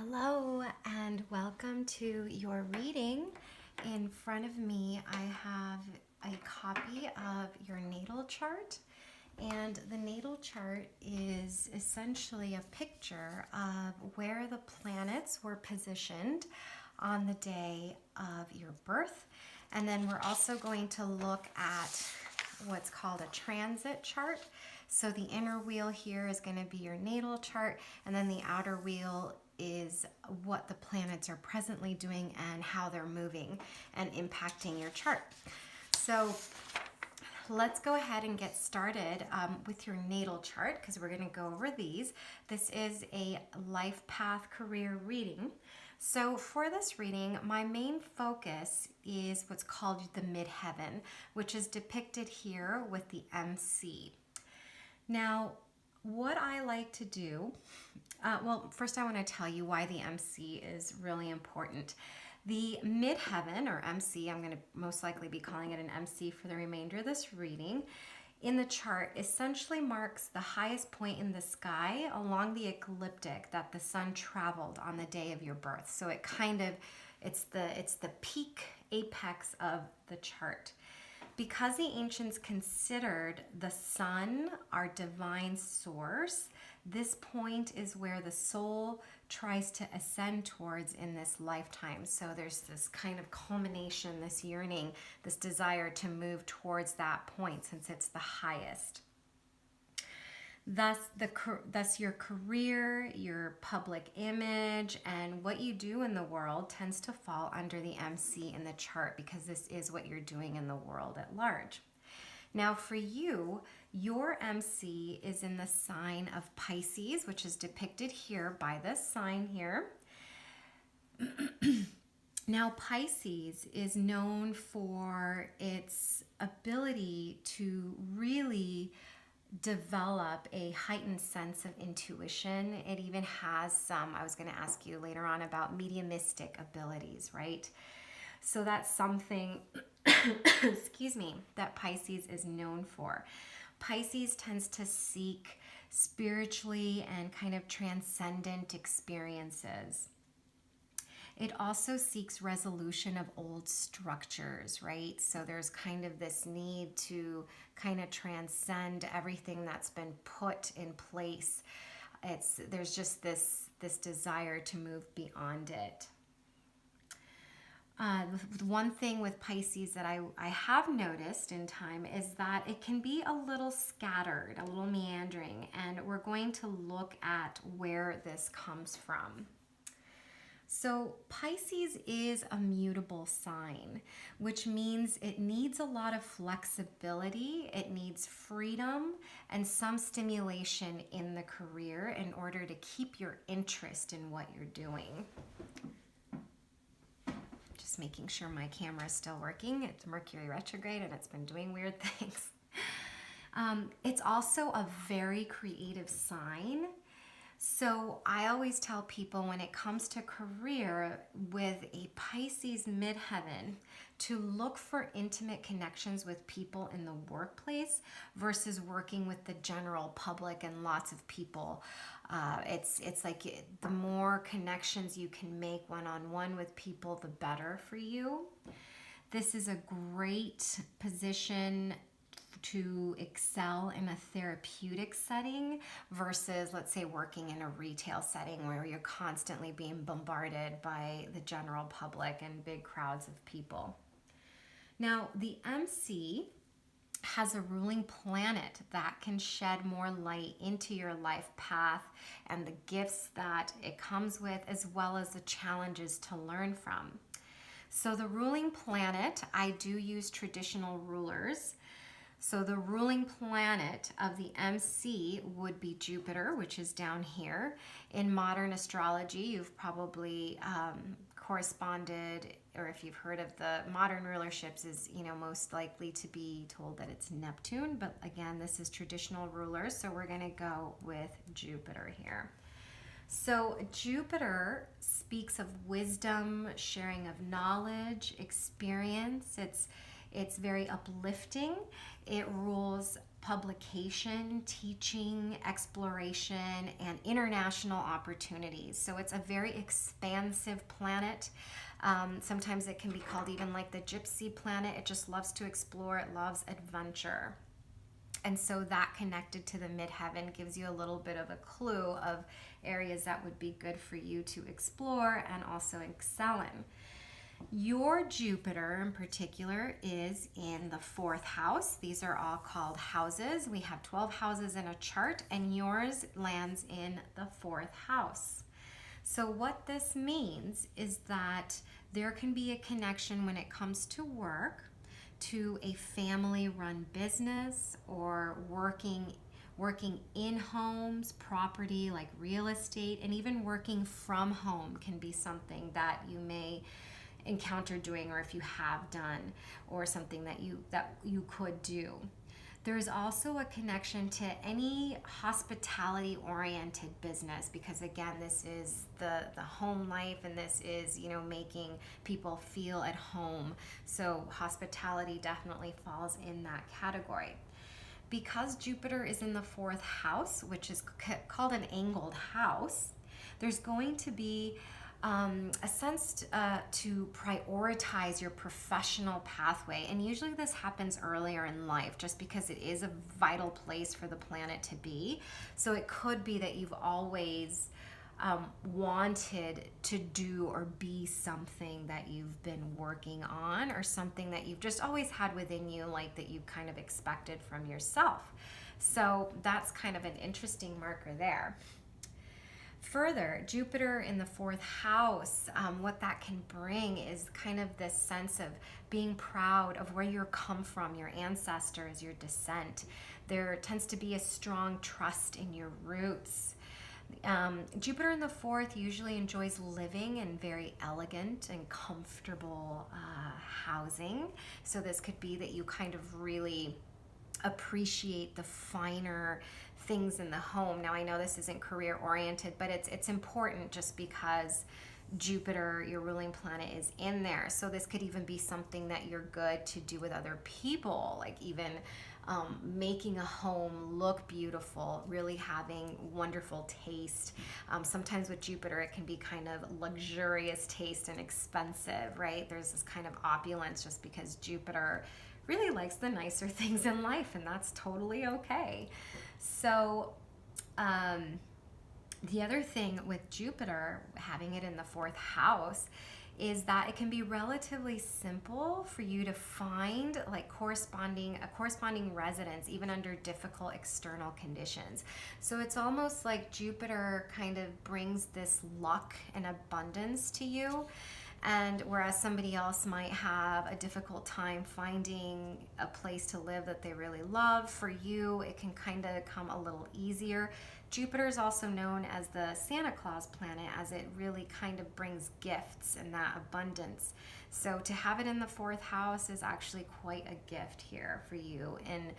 Hello and welcome to your reading. In front of me, I have a copy of your natal chart, and the natal chart is essentially a picture of where the planets were positioned on the day of your birth. And then we're also going to look at what's called a transit chart. So the inner wheel here is going to be your natal chart, and then the outer wheel is what the planets are presently doing and how they're moving and impacting your chart. So let's go ahead and get started with your natal chart, because we're going to go over these. This is a life path career reading. So for this reading, my main focus is what's called the midheaven, which is depicted here with the MC. Now, what I like to do, well, first I want to tell you why the MC is really important. The midheaven, or MC, I'm going to most likely be calling it an MC for the remainder of this reading, in the chart essentially marks the highest point in the sky along the ecliptic that the sun traveled on the day of your birth. So it's the peak apex of the chart. Because the ancients considered the sun our divine source, this point is where the soul tries to ascend towards in this lifetime. So there's this kind of culmination, this yearning, this desire to move towards that point since it's the highest. Thus your career, your public image, and what you do in the world tends to fall under the MC in the chart, because this is what you're doing in the world at large. Now for you, your MC is in the sign of Pisces, which is depicted here by this sign here. Now Pisces is known for its ability to really develop a heightened sense of intuition. It even has some, I was going to ask you later on about mediumistic abilities, right? So that's something, excuse me, that Pisces is known for. Pisces tends to seek spiritually and kind of transcendent experiences. It also seeks resolution of old structures, right? So there's kind of this need to kind of transcend everything that's been put in place. There's just this desire to move beyond it. The one thing with Pisces that I have noticed in time is that it can be a little scattered, a little meandering, and we're going to look at where this comes from. So Pisces is a mutable sign, which means it needs a lot of flexibility, it needs freedom and some stimulation in the career in order to keep your interest in what you're doing. Just making sure my camera is still working. It's Mercury retrograde and it's been doing weird things. It's also a very creative sign. So I always tell people when it comes to career with a Pisces midheaven to look for intimate connections with people in the workplace versus working with the general public and lots of people. It's like the more connections you can make one-on-one with people, the better for you. This is a great position to excel in a therapeutic setting versus, let's say, working in a retail setting where you're constantly being bombarded by the general public and big crowds of people. Now, the MC has a ruling planet that can shed more light into your life path and the gifts that it comes with, as well as the challenges to learn from. So the ruling planet, I do use traditional rulers. So the ruling planet of the MC would be Jupiter, which is down here. In modern astrology, you've probably corresponded, or if you've heard of the modern rulerships, is most likely to be told that it's Neptune. But again, this is traditional rulers, so we're going to go with Jupiter here. So Jupiter speaks of wisdom, sharing of knowledge, experience. It's very uplifting. It rules publication, teaching, exploration, and international opportunities. So it's a very expansive planet. Sometimes it can be called even like the gypsy planet. It just loves to explore, it loves adventure. And so that connected to the midheaven gives you a little bit of a clue of areas that would be good for you to explore and also excel in. Your Jupiter in particular is in the fourth house. These are all called houses. We have 12 houses in a chart, and yours lands in the fourth house. So what this means is that there can be a connection when it comes to work, to a family-run business, or working in homes, property like real estate, and even working from home can be something that you may encounter doing, or if you have done, or something that you could do. There's also a connection to any hospitality oriented business, because again, this is the home life, and this is, making people feel at home. So hospitality definitely falls in that category. Because Jupiter is in the fourth house, which is called an angled house, there's going to be a sense to prioritize your professional pathway. And usually this happens earlier in life just because it is a vital place for the planet to be. So it could be that you've always wanted to do or be something that you've been working on, or something that you've just always had within you, like that you kind of expected from yourself. So that's kind of an interesting marker there. Further, Jupiter in the fourth house, what that can bring is kind of this sense of being proud of where you come from, your ancestors, your descent. There tends to be a strong trust in your roots. Jupiter in the fourth usually enjoys living in very elegant and comfortable housing. So this could be that you kind of really appreciate the finer things in the home. Now I know this isn't career oriented, but it's important just because Jupiter, your ruling planet, is in there. So this could even be something that you're good to do with other people, like even making a home look beautiful, really having wonderful taste. Sometimes with Jupiter, it can be kind of luxurious taste and expensive, right? There's this kind of opulence just because Jupiter really likes the nicer things in life, and that's totally okay. So the other thing with Jupiter, having it in the fourth house, is that it can be relatively simple for you to find like a corresponding residence even under difficult external conditions. So it's almost like Jupiter kind of brings this luck and abundance to you. And whereas somebody else might have a difficult time finding a place to live that they really love, for you it can kind of come a little easier. Jupiter is also known as the Santa Claus planet, as it really kind of brings gifts and that abundance. So to have it in the fourth house is actually quite a gift here for you, in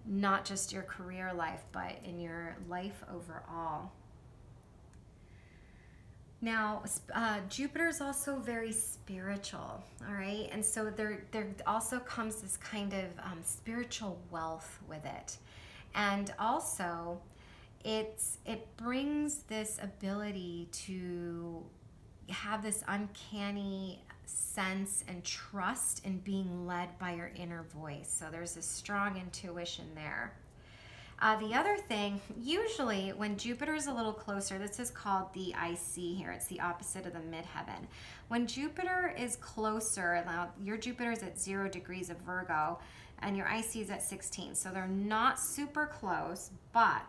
not just your career life, but in your life overall. Now, Jupiter is also very spiritual, all right? And so there also comes this kind of spiritual wealth with it. And also, it brings this ability to have this uncanny sense and trust in being led by your inner voice. So there's a strong intuition there. The other thing, usually when Jupiter is a little closer, this is called the IC here. It's the opposite of the midheaven. When Jupiter is closer, now your Jupiter is at 0 degrees of Virgo and your IC is at 16. So they're not super close, but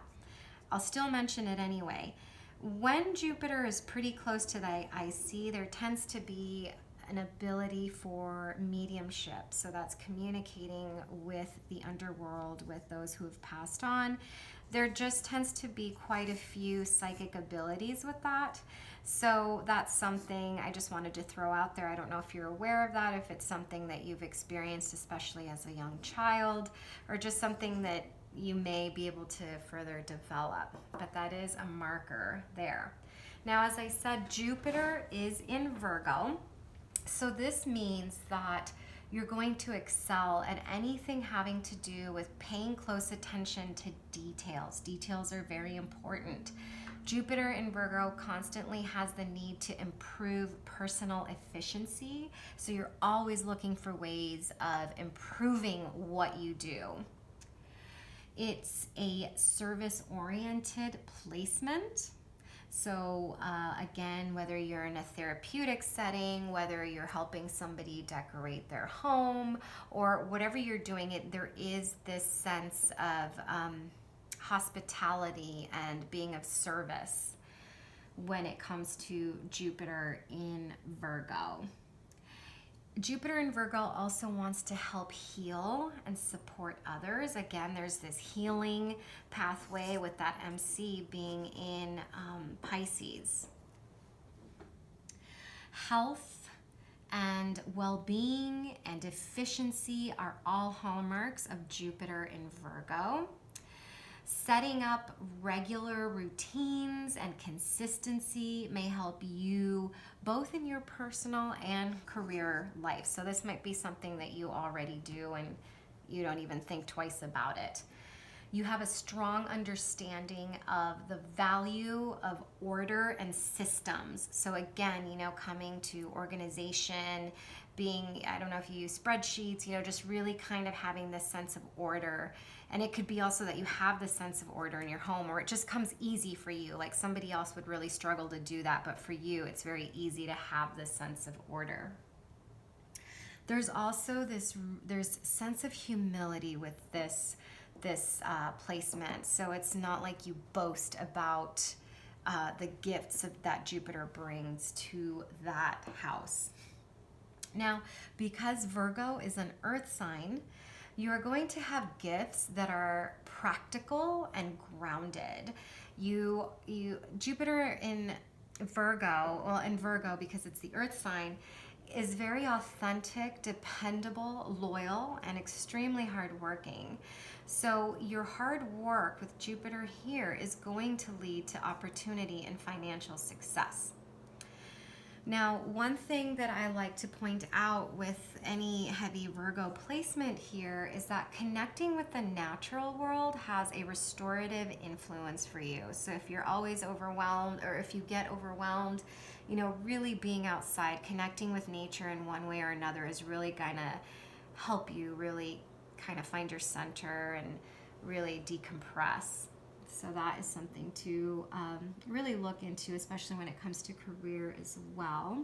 I'll still mention it anyway. When Jupiter is pretty close to the IC, there tends to be an ability for mediumship. So that's communicating with the underworld, with those who have passed on. There just tends to be quite a few psychic abilities with that. So that's something I just wanted to throw out there. I don't know if you're aware of that, if it's something that you've experienced, especially as a young child, or just something that you may be able to further develop. But that is a marker there. Now, as I said, Jupiter is in Virgo. So this means that You're going to excel at anything having to do with paying close attention to details. Details are very important. Jupiter in Virgo constantly has the need to improve personal efficiency, so you're always looking for ways of improving what you do. It's a service-oriented placement. So again, whether you're in a therapeutic setting, whether you're helping somebody decorate their home, or whatever you're doing, there is this sense of hospitality and being of service when it comes to Jupiter in Virgo. Jupiter in Virgo also wants to help heal and support others. Again, there's this healing pathway with that MC being in Pisces. Health and well-being and efficiency are all hallmarks of Jupiter in Virgo. Setting up regular routines and consistency may help you both in your personal and career life. So this might be something that you already do and you don't even think twice about it. You have a strong understanding of the value of order and systems. So again, coming to organization, I don't know if you use spreadsheets, just really kind of having this sense of order. And it could be also that you have this sense of order in your home, or it just comes easy for you. Like somebody else would really struggle to do that, but for you, it's very easy to have this sense of order. There's also there's sense of humility with this placement. So it's not like you boast about the gifts that Jupiter brings to that house. Now, because Virgo is an earth sign, you are going to have gifts that are practical and grounded. Jupiter in Virgo, because it's the earth sign, is very authentic, dependable, loyal, and extremely hardworking. So your hard work with Jupiter here is going to lead to opportunity and financial success. Now, one thing that I like to point out with any heavy Virgo placement here is that connecting with the natural world has a restorative influence for you. So if you're always overwhelmed, or if you get overwhelmed, really being outside, connecting with nature in one way or another is really going to help you really kind of find your center and really decompress. So that is something to really look into, especially when it comes to career as well.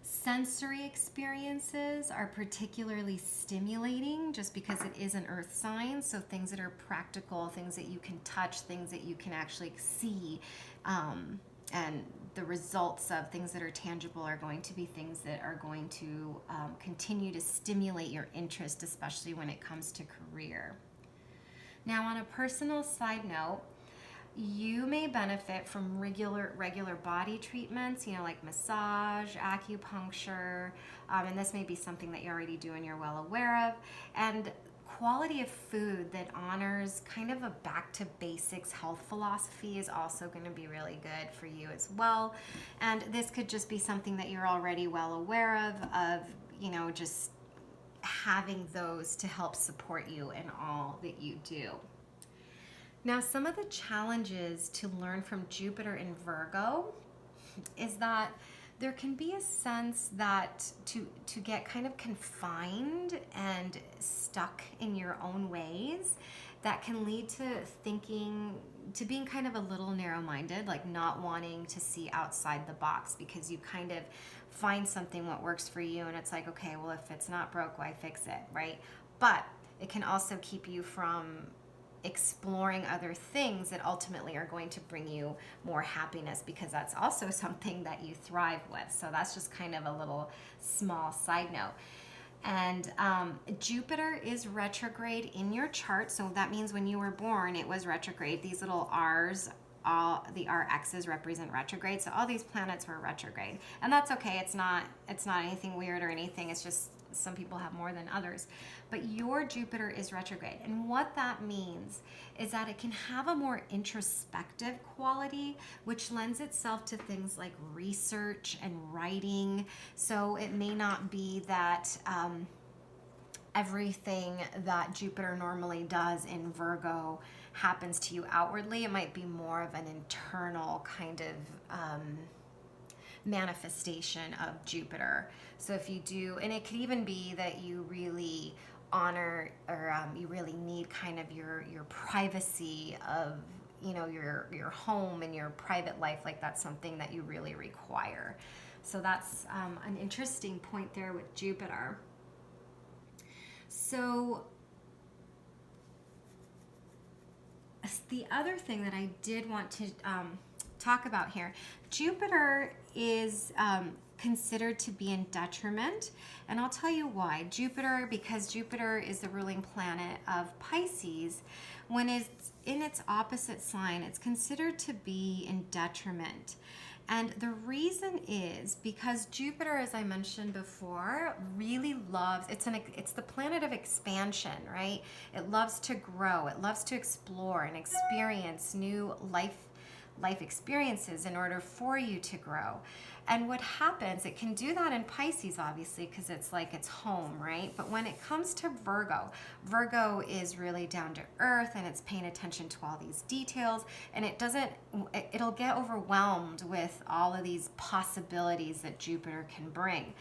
Sensory experiences are particularly stimulating just because it is an earth sign. So things that are practical, things that you can touch, things that you can actually see, and the results of things that are tangible are going to be things that are going to continue to stimulate your interest, especially when it comes to career. Now, on a personal side note, you may benefit from regular body treatments, like massage, acupuncture, and this may be something that you already do and you're well aware of, and quality of food that honors kind of a back to basics health philosophy is also going to be really good for you as well. And this could just be something that you're already well aware of just having those to help support you in all that you do. Now, some of the challenges to learn from Jupiter in Virgo is that there can be a sense that to get kind of confined and stuck in your own ways, that can lead to being kind of a little narrow-minded, like not wanting to see outside the box, because you kind of find something what works for you and it's like, okay, well, if it's not broke, why fix it, right? But it can also keep you from exploring other things that ultimately are going to bring you more happiness, because that's also something that you thrive with. So that's just kind of a little small side note. And Jupiter is retrograde in your chart, so that means when you were born it was retrograde. These little R's, all the RX's represent retrograde, so all these planets were retrograde, and that's okay. It's not anything weird or anything. It's just some people have more than others. But your Jupiter is retrograde. And what that means is that it can have a more introspective quality, which lends itself to things like research and writing. So it may not be that everything that Jupiter normally does in Virgo happens to you outwardly. It might be more of an internal kind of manifestation of Jupiter. So if you do, and it could even be that you really honor, or you really need kind of your privacy of, you know, your home and your private life. Like that's something that you really require. So that's an interesting point there with Jupiter. So the other thing that I did want to talk about here, Jupiter is considered to be in detriment, and I'll tell you why. Jupiter, because Jupiter is the ruling planet of Pisces, when it's in its opposite sign, it's considered to be in detriment. And the reason is because Jupiter, as I mentioned before, really loves, it's the planet of expansion, right? It loves to grow, it loves to explore and experience new life experiences in order for you to grow. And what happens, it can do that in Pisces, obviously, because it's like its home, right? But when it comes to Virgo, Virgo is really down to earth, and it's paying attention to all these details, and it'll get overwhelmed with all of these possibilities that Jupiter can bring.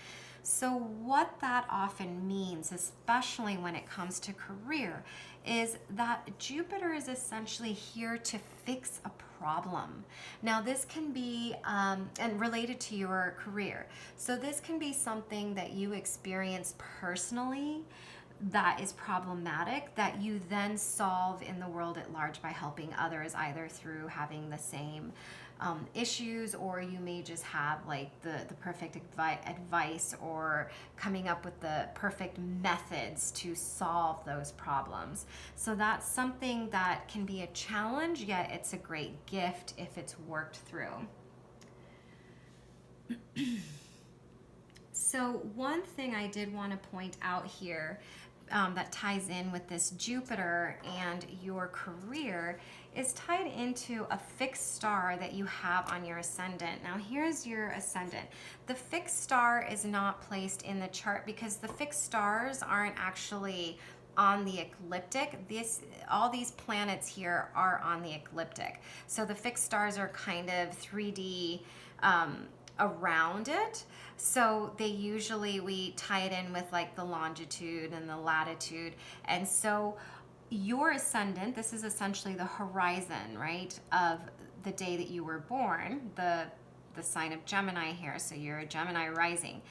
So what that often means, especially when it comes to career, is that Jupiter is essentially here to fix a problem. Now this can be, and related to your career, so this can be something that you experience personally that is problematic, that you then solve in the world at large by helping others, either through having the same issues, or you may just have like the perfect advice, or coming up with the perfect methods to solve those problems. So that's something that can be a challenge, yet it's a great gift if it's worked through. So one thing I did want to point out here that ties in with this Jupiter and your career is tied into a fixed star that you have on your ascendant. Now here's your ascendant. The fixed star is not placed in the chart because the fixed stars aren't actually on the ecliptic. All these planets here are on the ecliptic. So the fixed stars are kind of 3D around it. So we tie it in with like the longitude and the latitude. And so your ascendant, this is essentially the horizon, right, of the day that you were born, the sign of Gemini here. So you're a Gemini rising.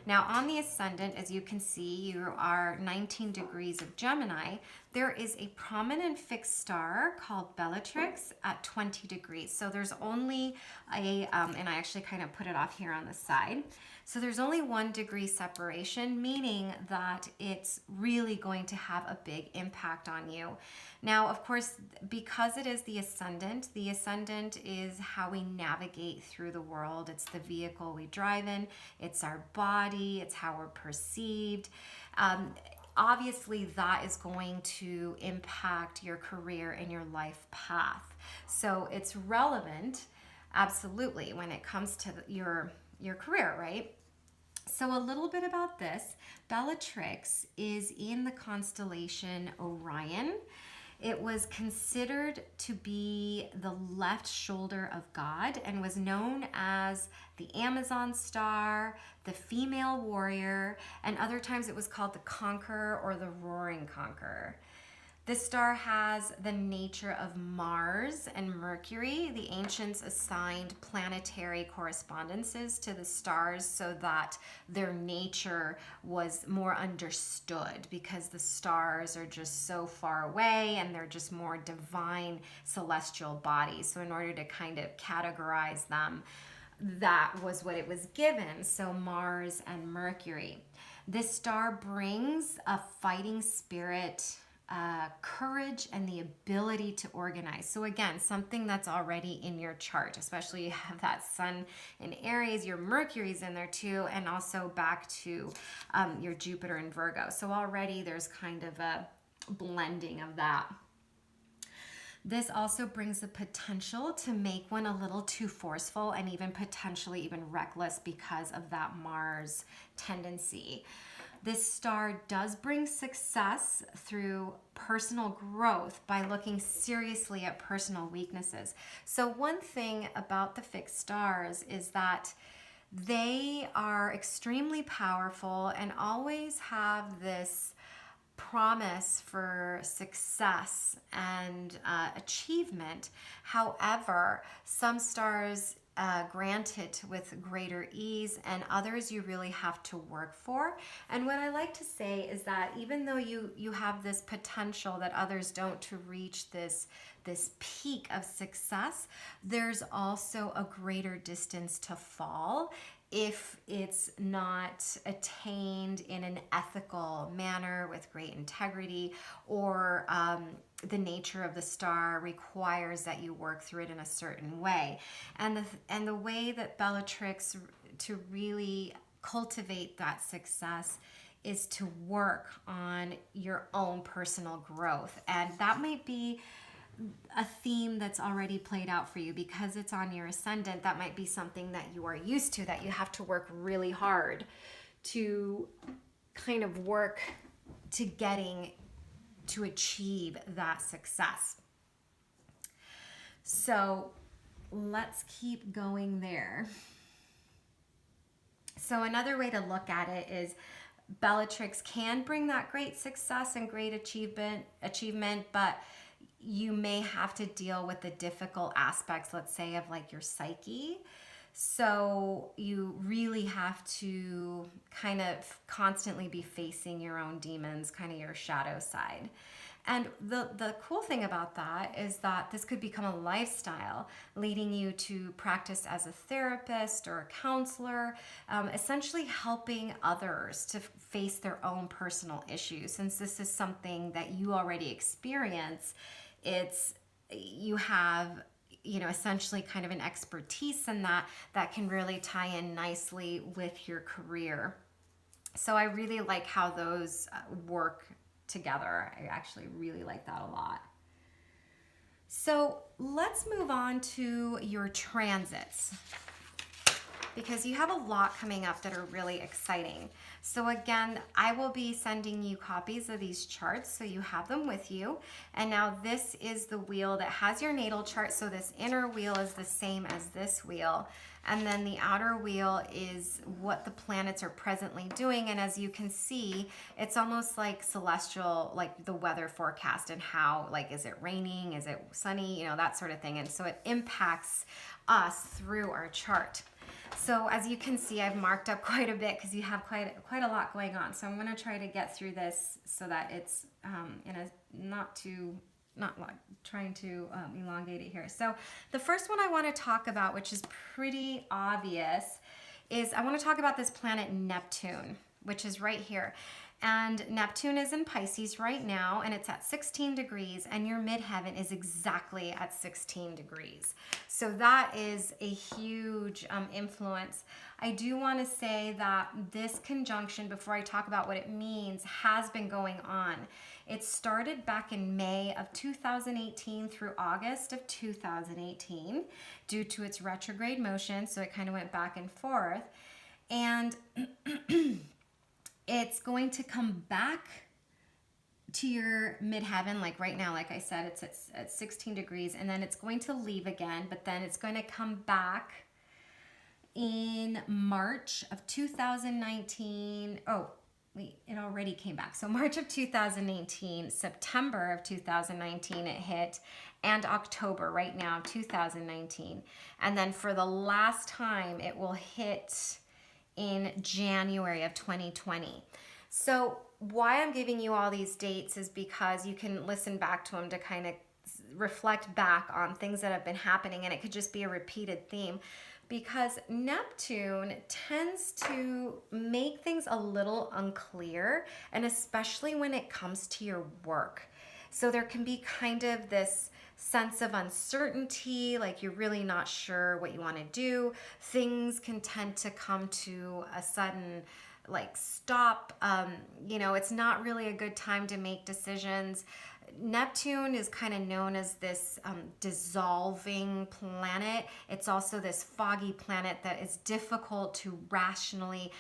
Now on the ascendant, as you can see, you are 19 degrees of Gemini. There is a prominent fixed star called Bellatrix at 20 degrees. So there's only and I actually kind of put it off here on the side. So there's only 1 degree separation, meaning that it's really going to have a big impact on you. Now, of course, because it is the ascendant is how we navigate through the world. It's the vehicle we drive in. It's our body. It's how we're perceived. Obviously, that is going to impact your career and your life path. So it's relevant, absolutely, when it comes to your career, right? So a little bit about this. Bellatrix is in the constellation Orion. It was considered to be the left shoulder of God and was known as the Amazon star, the female warrior, and other times it was called the Conqueror or the Roaring Conqueror. This star has the nature of Mars and Mercury. The ancients assigned planetary correspondences to the stars so that their nature was more understood, because the stars are just so far away and they're just more divine celestial bodies. So in order to kind of categorize them, that was what it was given. So Mars and Mercury. This star brings a fighting spirit, courage and the ability to organize. So again, something that's already in your chart, especially you have that sun in Aries, your Mercury's in there too, and also back to your Jupiter in Virgo. So already there's kind of a blending of that. This also brings the potential to make one a little too forceful and even potentially even reckless because of that Mars tendency. This star does bring success through personal growth by looking seriously at personal weaknesses. So one thing about the fixed stars is that they are extremely powerful and always have this promise for success and achievement. However, some stars grant it with greater ease, and others you really have to work for. And what I like to say is that even though you have this potential that others don't to reach this peak of success, there's also a greater distance to fall if it's not attained in an ethical manner with great integrity, or the nature of the star requires that you work through it in a certain way. And the way that Bellatrix to really cultivate that success is to work on your own personal growth. And that might be a theme that's already played out for you because it's on your ascendant. That might be something that you are used to, that you have to work really hard to kind of work to getting to achieve that success. So let's keep going there. So another way to look at it is Bellatrix can bring that great success and great achievement, but you may have to deal with the difficult aspects, let's say, of like your psyche. So you really have to kind of constantly be facing your own demons, kind of your shadow side. And the cool thing about that is that this could become a lifestyle, leading you to practice as a therapist or a counselor, essentially helping others to face their own personal issues. Since this is something that you already experience, you have essentially kind of an expertise in that can really tie in nicely with your career. So I really like how those work together. I actually really like that a lot. So let's move on to your transits, because you have a lot coming up that are really exciting. So again, I will be sending you copies of these charts so you have them with you. And now this is the wheel that has your natal chart. So this inner wheel is the same as this wheel. And then the outer wheel is what the planets are presently doing. And as you can see, it's almost like celestial, like the weather forecast and how, like, is it raining? Is it sunny? That sort of thing. And so it impacts us through our chart. So as you can see, I've marked up quite a bit because you have quite a lot going on. So I'm going to try to get through this so that it's in a not trying to elongate it here. So the first one I want to talk about, which is pretty obvious, is I want to talk about this planet Neptune, which is right here. And Neptune is in Pisces right now, and it's at 16 degrees, and your midheaven is exactly at 16 degrees. So that is a huge influence. I do want to say that this conjunction, before I talk about what it means, has been going on. It started back in May of 2018 through August of 2018 due to its retrograde motion, so it kind of went back and forth. And it's going to come back to your midheaven, like right now, like I said, it's at 16 degrees, and then it's going to leave again, but then it's going to come back in March of 2019. Oh, wait, it already came back. So March of 2018, September of 2019 it hit, and October right now, 2019. And then for the last time, it will hit in January of 2020. So why I'm giving you all these dates is because you can listen back to them to kind of reflect back on things that have been happening, and it could just be a repeated theme, because Neptune tends to make things a little unclear, and especially when it comes to your work. So there can be kind of this sense of uncertainty, like you're really not sure what you want to do. Things can tend to come to a sudden like stop. It's not really a good time to make decisions. Neptune is kind of known as this dissolving planet. It's also this foggy planet that is difficult to rationally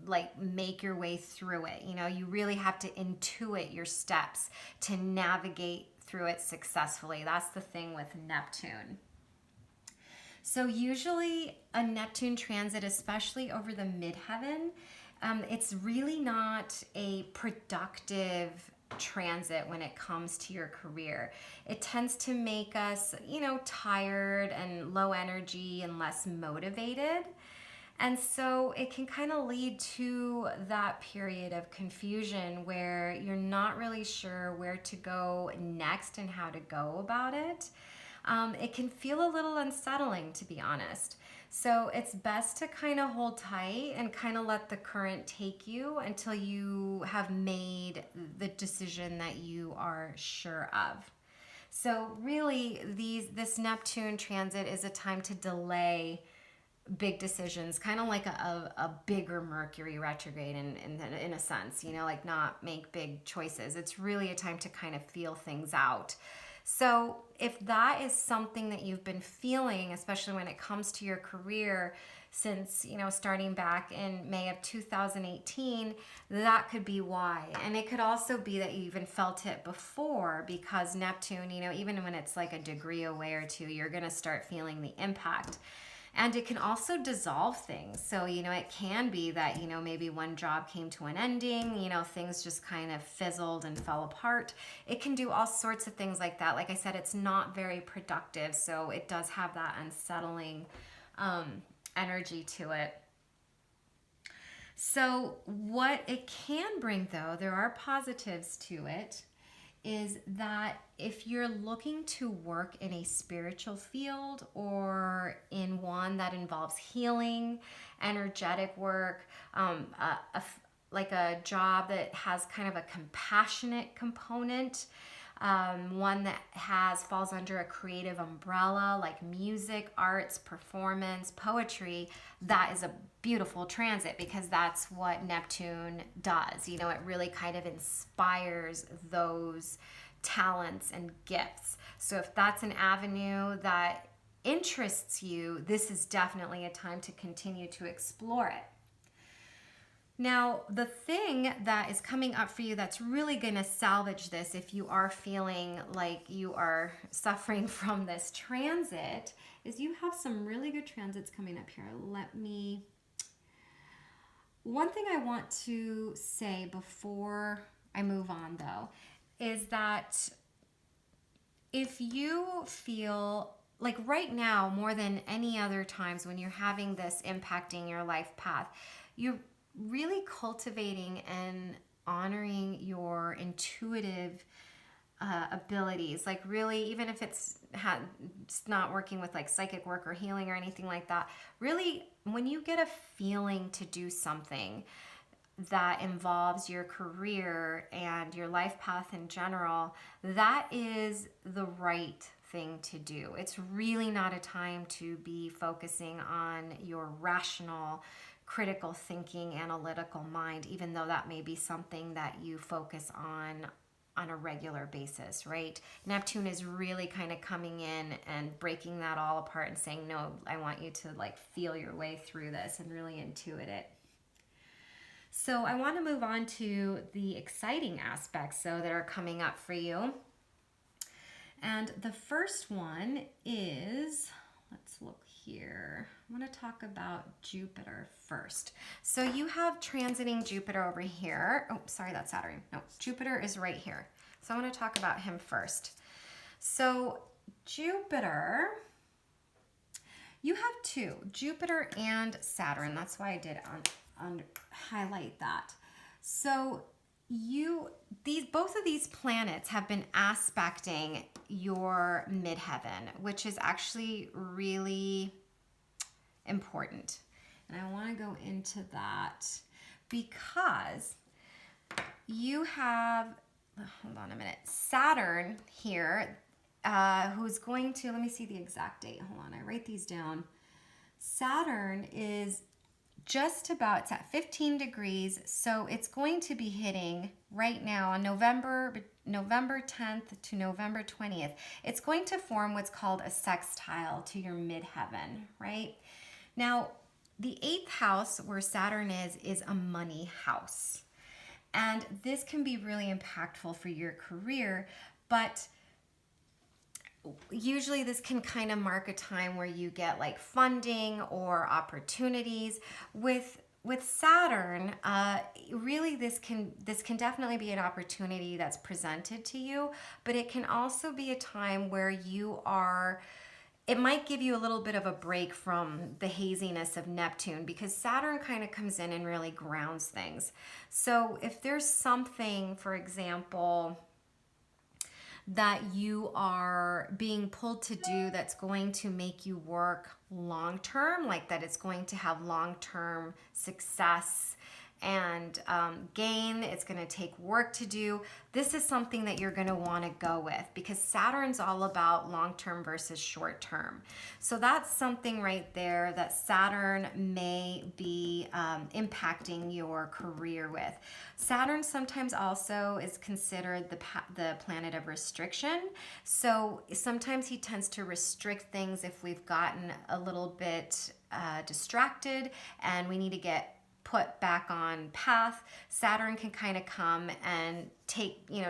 like make your way through it. You really have to intuit your steps to navigate through it successfully. That's the thing with Neptune. So usually a Neptune transit, especially over the midheaven, it's really not a productive transit when it comes to your career. It tends to make us, tired and low energy and less motivated. And so it can kind of lead to that period of confusion where you're not really sure where to go next and how to go about it. It can feel a little unsettling, to be honest. So it's best to kind of hold tight and kind of let the current take you until you have made the decision that you are sure of. So really, this Neptune transit is a time to delay big decisions, kind of like a bigger Mercury retrograde in a sense, like not make big choices. It's really a time to kind of feel things out. So if that is something that you've been feeling, especially when it comes to your career, since, starting back in May of 2018, that could be why. And it could also be that you even felt it before, because Neptune, even when it's like a degree away or two, you're going to start feeling the impact. And it can also dissolve things. So, it can be that, maybe one job came to an ending, things just kind of fizzled and fell apart. It can do all sorts of things like that. Like I said, it's not very productive. So it does have that unsettling energy to it. So what it can bring, though, there are positives to it, is that if you're looking to work in a spiritual field or in one that involves healing, energetic work, like a job that has kind of a compassionate component, one that falls under a creative umbrella like music, arts, performance, poetry, that is a beautiful transit, because that's what Neptune does. It really kind of inspires those talents and gifts. So if that's an avenue that interests you, this is definitely a time to continue to explore it. Now, the thing that is coming up for you that's really going to salvage this, if you are feeling like you are suffering from this transit, is you have some really good transits coming up here. One thing I want to say before I move on, though, is that if you feel like right now, more than any other times when you're having this impacting your life path, you're really cultivating and honoring your intuitive abilities. Like really, even if it's not working with like psychic work or healing or anything like that, really when you get a feeling to do something that involves your career and your life path in general, that is the right thing to do. It's really not a time to be focusing on your rational, critical thinking, analytical mind, even though that may be something that you focus on a regular basis, right? Neptune is really kind of coming in and breaking that all apart and saying, no, I want you to like feel your way through this and really intuit it. So I want to move on to the exciting aspects that are coming up for you. And the first one is, let's look here. I want to talk about Jupiter first. So you have transiting Jupiter over here. Oh, sorry, that's Saturn. No, Jupiter is right here. So I want to talk about him first. So Jupiter, you have two, Jupiter and Saturn. That's why I did highlight that. So both of these planets have been aspecting your midheaven, which is actually really important. And I want to go into that because you have hold on a minute, Saturn here, who's going to, let me see the exact date. Hold on, I write these down. Saturn is just about, it's at 15 degrees, so it's going to be hitting right now on November 10th to November 20th. It's going to form what's called a sextile to your midheaven, right? Now, the 8th house where Saturn is a money house. And this can be really impactful for your career, but usually this can kind of mark a time where you get like funding or opportunities. With Saturn, really this can definitely be an opportunity that's presented to you, but it can also be a time where it might give you a little bit of a break from the haziness of Neptune, because Saturn kind of comes in and really grounds things. So if there's something, for example, that you are being pulled to do that's going to make you work long term, like that it's going to have long term success and gain, it's going to take work to do, this is something that you're going to want to go with, because Saturn's all about long term versus short term. So that's something right there that Saturn may be impacting your career with. Saturn sometimes also is considered the planet of restriction. So sometimes he tends to restrict things if we've gotten a little bit distracted and we need to get put back on path. Saturn can kind of come and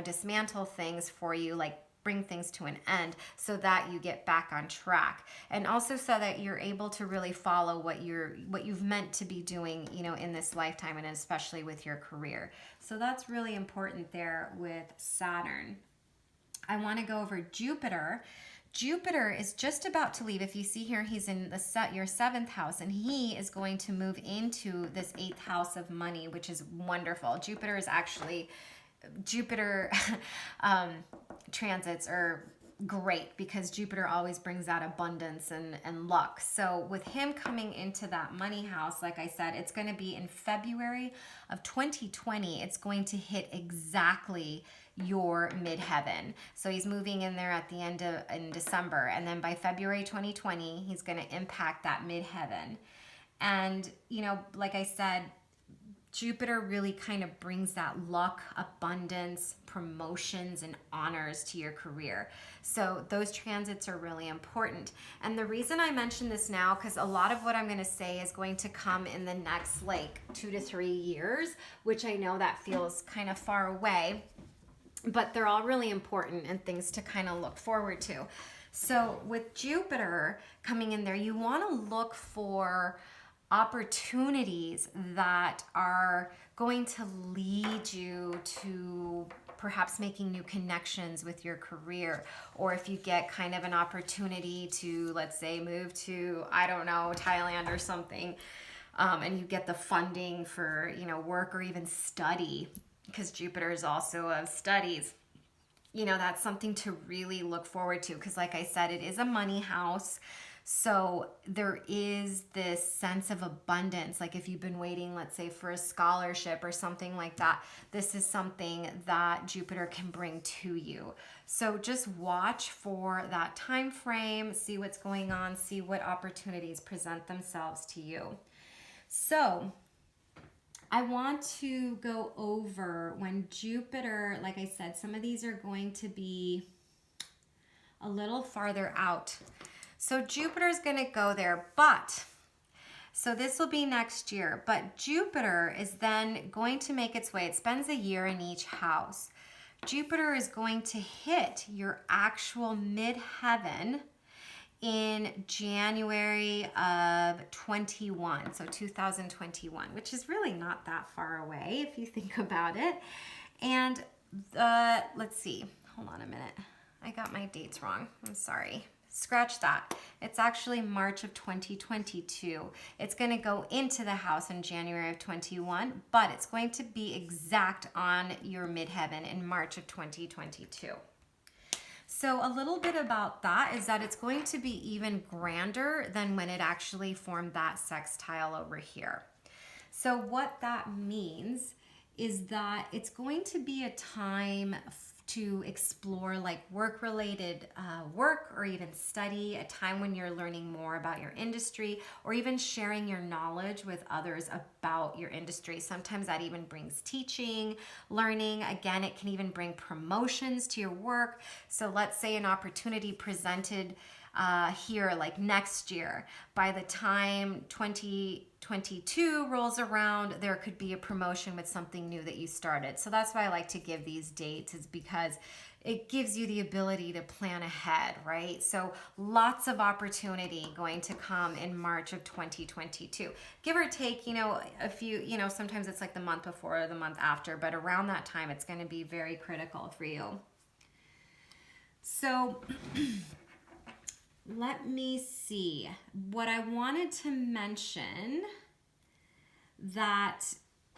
dismantle things for you, like bring things to an end so that you get back on track, and also so that you're able to really follow what you've meant to be doing, in this lifetime, and especially with your career. So that's really important there with Saturn. I want to go over Jupiter. Jupiter is just about to leave. If you see here, he's in your 7th house, and he is going to move into this 8th house of money, which is wonderful. Jupiter transits are great because Jupiter always brings out abundance and luck. So with him coming into that money house, like I said, it's going to be in February of 2020. It's going to hit exactly your midheaven. So he's moving in there at the end in December, and then by February 2020, he's going to impact that midheaven. And like I said, Jupiter really kind of brings that luck, abundance, promotions, and honors to your career. So those transits are really important. And the reason I mention this now, because a lot of what I'm going to say is going to come in the next 2 to 3 years, which I know that feels kind of far away, but they're all really important and things to kind of look forward to. So with Jupiter coming in there, you want to look for opportunities that are going to lead you to perhaps making new connections with your career, or if you get kind of an opportunity to, let's say, move to, I don't know, Thailand or something, and you get the funding for, work or even study, because Jupiter is also of studies. That's something to really look forward to, because like I said, it is a money house. So there is this sense of abundance. Like if you've been waiting, let's say, for a scholarship or something like that, this is something that Jupiter can bring to you. So just watch for that time frame, see what's going on, see what opportunities present themselves to you. So I want to go over when Jupiter, like I said, some of these are going to be a little farther out. So Jupiter is going to go there, so this will be next year, but Jupiter is then going to make its way. It spends a year in each house. Jupiter is going to hit your actual midheaven in January of 21, so 2021, which is really not that far away if you think about it. And let's see, hold on a minute. I got my dates wrong. I'm sorry. Scratch that. It's actually March of 2022. It's going to go into the house in January of 21, but it's going to be exact on your midheaven in March of 2022. So a little bit about that is that it's going to be even grander than when it actually formed that sextile over here. So what that means is that it's going to be a time to explore like work-related work or even study, a time when you're learning more about your industry or even sharing your knowledge with others about your industry. Sometimes that even brings teaching, learning. Again, it can even bring promotions to your work. So let's say an opportunity presented here like next year. By the time 2022 rolls around, there could be a promotion with something new that you started. So that's why I like to give these dates, is because it gives you the ability to plan ahead, right? So lots of opportunity going to come in March of 2022. Give or take, a few, sometimes it's like the month before or the month after, but around that time, it's going to be very critical for you. So let me see what I wanted to mention, that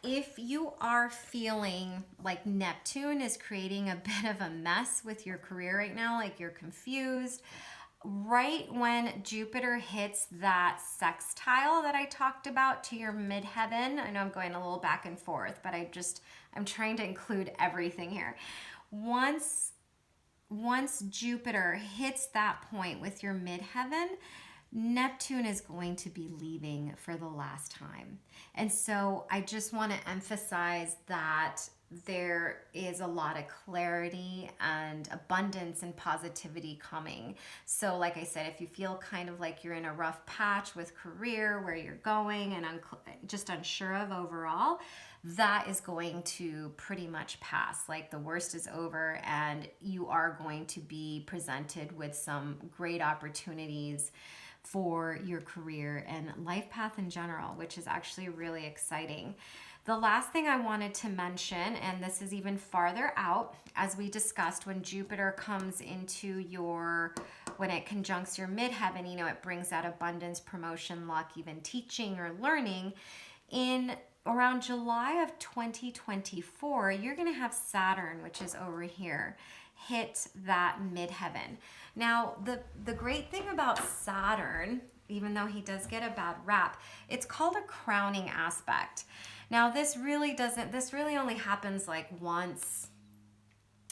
if you are feeling like Neptune is creating a bit of a mess with your career right now, like you're confused, right when Jupiter hits that sextile that I talked about to your midheaven, I know I'm going a little back and forth, but I'm trying to include everything here. Once Jupiter hits that point with your midheaven, Neptune is going to be leaving for the last time. And so I just want to emphasize that there is a lot of clarity and abundance and positivity coming. So like I said, if you feel kind of like you're in a rough patch with career, where you're going and just unsure of overall, that is going to pretty much pass. Like the worst is over, and you are going to be presented with some great opportunities for your career and life path in general, which is actually really exciting. The last thing I wanted to mention, and this is even farther out, as we discussed, when Jupiter comes into when it conjuncts your midheaven, it brings out abundance, promotion, luck, even teaching or learning. In around July of 2024, you're going to have Saturn, which is over here, hit that midheaven. Now, the great thing about Saturn, even though he does get a bad rap, it's called a crowning aspect. Now, this really only happens like once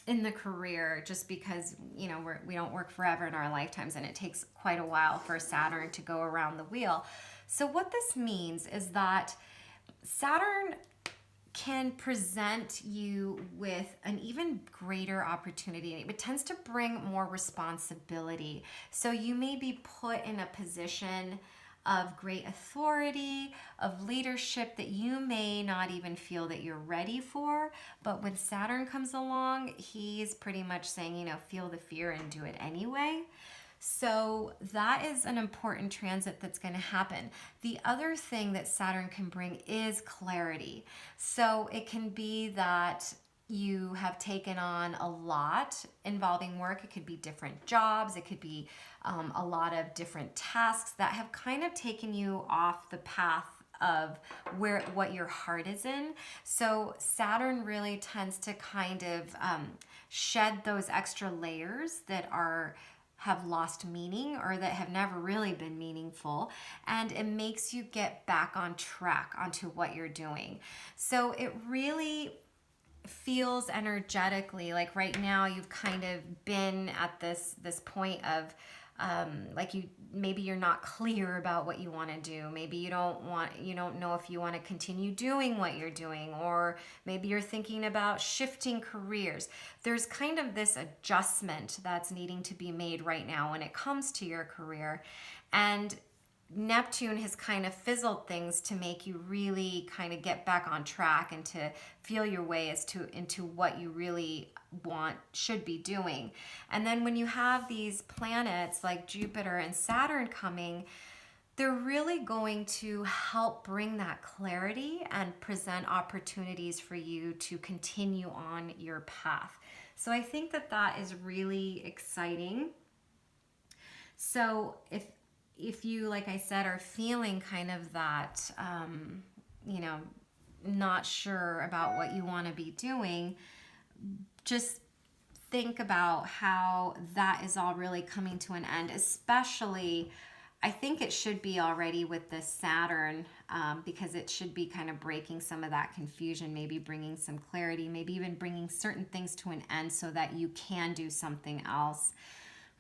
in the career, just because, we don't work forever in our lifetimes, and it takes quite a while for Saturn to go around the wheel. So what this means is that Saturn can present you with an even greater opportunity. It tends to bring more responsibility. So you may be put in a position of great authority, of leadership that you may not even feel that you're ready for. But when Saturn comes along, he's pretty much saying, feel the fear and do it anyway. So that is an important transit that's going to happen. The other thing that Saturn can bring is clarity. So it can be that you have taken on a lot involving work. It could be different jobs. It could be a lot of different tasks that have kind of taken you off the path of what your heart is in. So Saturn really tends to kind of shed those extra layers that have lost meaning or that have never really been meaningful, and it makes you get back on track onto what you're doing. So it really feels energetically like right now you've kind of been at this point of maybe you're not clear about what you want to do. Maybe you don't know if you want to continue doing what you're doing, or maybe you're thinking about shifting careers. There's kind of this adjustment that's needing to be made right now when it comes to your career. And Neptune has kind of fizzled things to make you really kind of get back on track and to feel your way into what you really should be doing. And then when you have these planets like Jupiter and Saturn coming, they're really going to help bring that clarity and present opportunities for you to continue on your path. So I think that is really exciting. So if you, like I said, are feeling kind of that, not sure about what you want to be doing, just think about how that is all really coming to an end. Especially, I think it should be already with the Saturn, because it should be kind of breaking some of that confusion, maybe bringing some clarity, maybe even bringing certain things to an end so that you can do something else.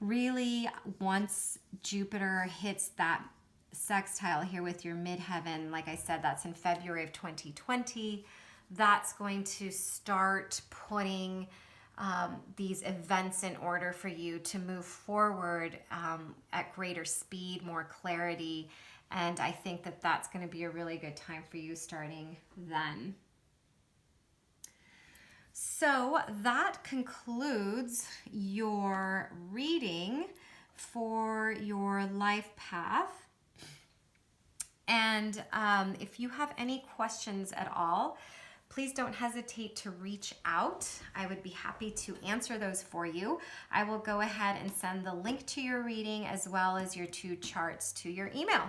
Really, once Jupiter hits that sextile here with your midheaven, like I said, that's in February of 2020, that's going to start putting these events in order for you to move forward at greater speed, more clarity. And I think that that's going to be a really good time for you starting then. So that concludes your reading for your life path. And if you have any questions at all, please don't hesitate to reach out. I would be happy to answer those for you. I will go ahead and send the link to your reading as well as your 2 charts to your email.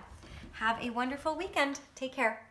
Have a wonderful weekend. Take care.